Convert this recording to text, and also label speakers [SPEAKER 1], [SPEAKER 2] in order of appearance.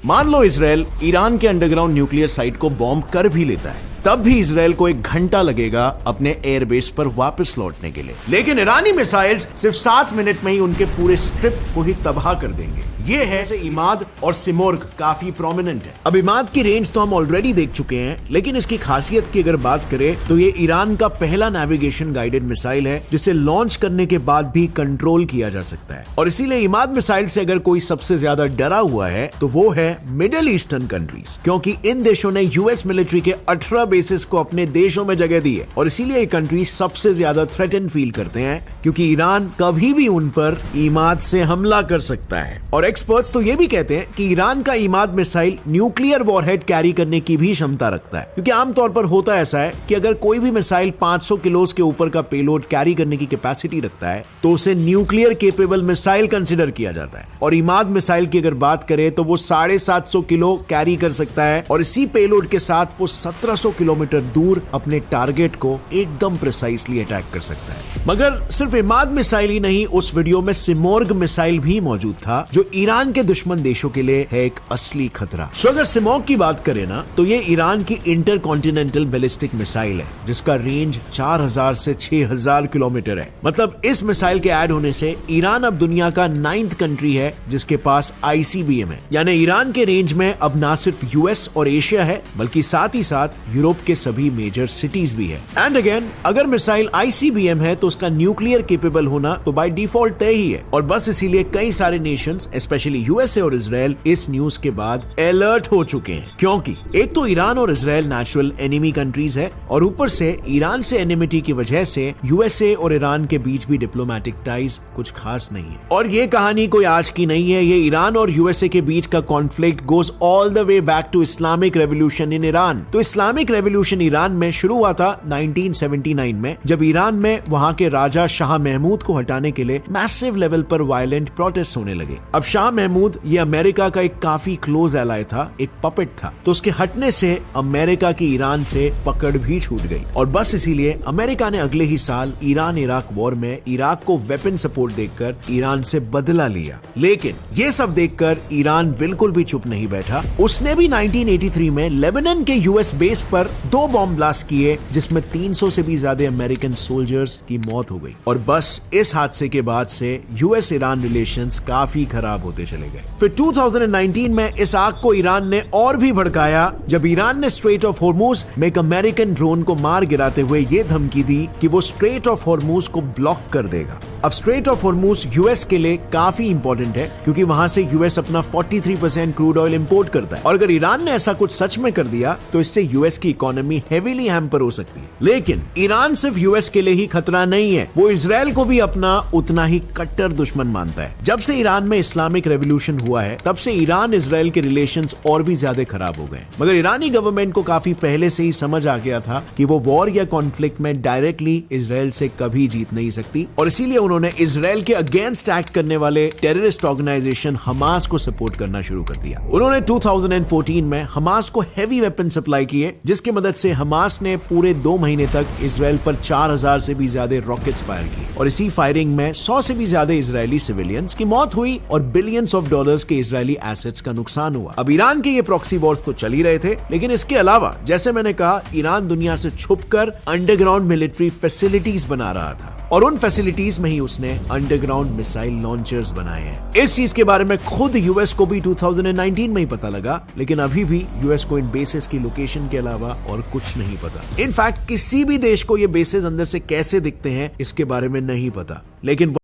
[SPEAKER 1] मान लो Israel Iran के underground nuclear site को बॉम्ब कर भी लेता है, तब भी इजराइल को 1 घंटा लगेगा अपने एयरबेस पर वापस लौटने के लिए। लेकिन ईरानी मिसाइल्स सिर्फ 7 मिनट में ही उनके पूरे स्ट्रिप को ही तबाह कर देंगे। ये है से इमाद और सिमोर्ग काफी प्रोमिनेंट है। अब इमाद की रेंज तो हम ऑलरेडी देख चुके हैं, लेकिन इसकी खासियत की अगर बात करें तो ये ईरान का पहला नेविगेशन गाइडेड मिसाइल है जिसे लॉन्च करने के बाद भी कंट्रोल किया जा सकता है। और इसीलिए इमाद मिसाइल से अगर कोई सबसे ज्यादा डरा हुआ है तो वो है मिडिल ईस्टर्न कंट्रीज, क्योंकि इन देशों ने यूएस मिलिट्री के 18 बेसिस को अपने देशों में जगह दी है और इसीलिए ये कंट्रीज सबसे ज्यादा थ्रेटन फील करते हैं, क्योंकि ईरान कभी भी उन पर इमाद से हमला कर सकता है। और एक्सपर्ट्स तो ये भी कहते हैं कि ईरान का Imad missile nuclear warhead carry करने की भी क्षमता रखता है, क्योंकि आमतौर पर होता ऐसा है कि अगर कोई भी मिसाइल 500 किलोस के ऊपर का पेलोड कैरी करने की कैपेसिटी रखता है तो उसे न्यूक्लियर केपेबल मिसाइल कंसिडर किया जाता है। और इमाद मिसाइल की अगर बात करें तो वो 750 किलो कैरी कर सकता है और इसी पेलोड के साथ वो 1700 किलोमीटर दूर अपने टारगेट को एकदम प्रिसाइसली अटैक कर सकता है। मगर सिर्फ इमाद मिसाइल ही नहीं, उस वीडियो में सिमोर्ग मिसाइल भी मौजूद था जो ईरान के दुश्मन देशों के लिए है एक असली खतरा। सो अगर सिमोर्ग की बात करें ना तो ये ईरान की इंटरकॉन्टिनेंटल बैलिस्टिक मिसाइल है जिसका रेंज 4000 से 6000 किलोमीटर है। मतलब इस मिसाइल के ऐड होने से ईरान अब दुनिया का 9th कंट्री है जिसके पास ICBM है। यानी ईरान के रेंज में अब ना सिर्फ यूएस और एशिया है बल्कि साथ ही साथ यूरोप के सभी मेजर सिटीज भी है। एंड अगेन, अगर मिसाइल ICBM है तो उसका न्यूक्लियर केपेबल होना तो बाय डिफॉल्ट तय ही है। और बस इसीलिए कई सारे नेशंस स्पेशली यूएसए और इजराइल इस न्यूज के बाद अलर्ट हो चुके हैं, क्योंकि एक तो ईरान और इजराइल नेचुरल एनिमी कंट्रीज है और ऊपर से ईरान से एनिमिटी की वजह से यूएसए और ईरान के बीच भी डिप्लोमेटिक टाइज कुछ खास नहीं है। और ये कहानी कोई आज की नहीं है, ये ईरान और यूएसए के बीच का conflict goes all the way back to Islamic revolution in Iran. तो इस्लामिक रेवोल्यूशन ईरान में शुरू हुआ था 1979 में, जब ईरान में वहां के राजा शाह महमूद को हटाने के लिए मैसिव लेवल पर वायलेंट प्रोटेस्ट होने लगे। अब शाह महमूद ये अमेरिका का एक काफी क्लोज एलाय था, एक पपेट था, तो उसके हटने से अमेरिका की ईरान से पकड़ भी छूट गई। और बस इसीलिए अमेरिका ने अगले ही साल ईरान इराक वॉर में इराक को वेपन सपोर्ट देकर ईरान से बदला लिया। लेकिन ये सब देखकर ईरान बिल्कुल भी चुप नहीं बैठा। उसने भी 1983 में लेबनान के यूएस बेस पर 2 बॉम्ब ब्लास्ट किए जिसमें 300 से भी ज्यादा अमेरिकन सोल्जर्स की मौत हो गई। और बस इस हादसे के बाद से यूएस ईरान रिलेशंस काफी खराब होते चले गए। फिर 2019 में इस आग को ईरान ने और भी भड़काया जब ईरान ने स्ट्रेट ऑफ हॉर्मुज में एक अमेरिकन ड्रोन को मार गिराते हुए ये धमकी दी कि वो स्ट्रेट ऑफ हॉर्मुज को ब्लॉक कर देगा। अब स्ट्रेट ऑफ हॉर्मुज यूएस के लिए काफी इंपॉर्टेंट है क्योंकि वहां से यूएस अपना 43% क्रूड ऑयल इंपोर्ट करता है और अगर ईरान ने ऐसा कुछ सच में कर दिया तो इससे यूएस की इकोनॉमी हेवीली हैम्पर हो सकती है। लेकिन ईरान सिर्फ यूएस के लिए ही खतरा नहीं है, वो इजराइल को भी अपना उतना ही कट्टर दुश्मन मानता है। जब से ईरान में इस्लामिक रेवोल्यूशन हुआ है तब से ईरान इजराइल के रिलेशंस और भी ज्यादा खराब हो गए। मगर ईरानी गवर्नमेंट को काफी पहले से ही समझ आ गया था कि वो वॉर या कॉन्फ्लिक्ट में डायरेक्टली इजराइल से कभी जीत नहीं सकती और इसीलिए उन्होंने इजराइल के अगेंस्ट एक्ट करने वाले टेररिस्ट ऑर्गेनाइजेशन हमास को सपोर्ट करना शुरू कर दिया। उन्होंने 2014 में हमास को हेवी वेपन सप्लाई किए जिसकी मदद से हमास ने पूरे 2 महीने तक इजराइल पर 4000 से भी ज्यादा रॉकेट्स फायर किए और इसी फायरिंग में 100 से भी ज्यादा इजरायली सिविलियंस की मौत हुई और बिलियंस ऑफ डॉलर्स के इजरायली एसेट्स का नुकसान हुआ। अब ईरान के ये प्रॉक्सी वॉर्स तो चल ही रहे थे, लेकिन इसके अलावा जैसे मैंने कहा ईरान दुनिया से छुपकर अंडरग्राउंड मिलिट्री फैसिलिटीज बना रहा था और उन फैसिलिटीज में ही उसने अंडरग्राउंड मिसाइल लॉन्चर्स बनाए हैं। इस चीज के बारे में खुद यूएस को भी 2019 में ही पता लगा, लेकिन अभी भी यूएस को इन बेसेस की लोकेशन के अलावा और कुछ नहीं पता। इनफैक्ट किसी भी देश को ये बेसेस अंदर से कैसे दिखते हैं इसके बारे में नहीं पता। लेकिन